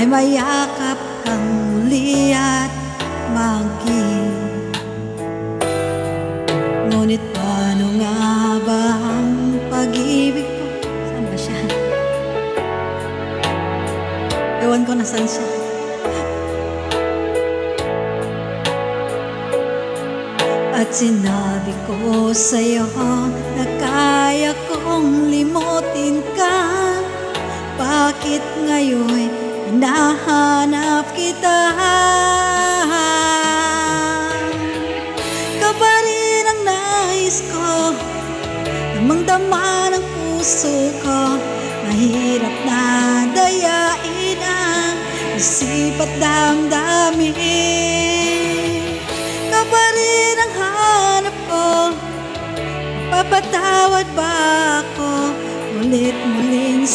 ay mayakap kang muli at maging. Ngunit paano nga ba ang pag-ibig ko? Saan ba siya? Ewan ko nasaan siya. At sinabi ko sa'yo na kaya kong limutin ka. Bakit ngayon hinahanap kita? Ka pa rin ang nais ko, damang-dama ng puso ko. Mahirap na dayain ang isip at damdamin. Ka pa rin ang hanap ko, papatawad ba ako? Mulit-muling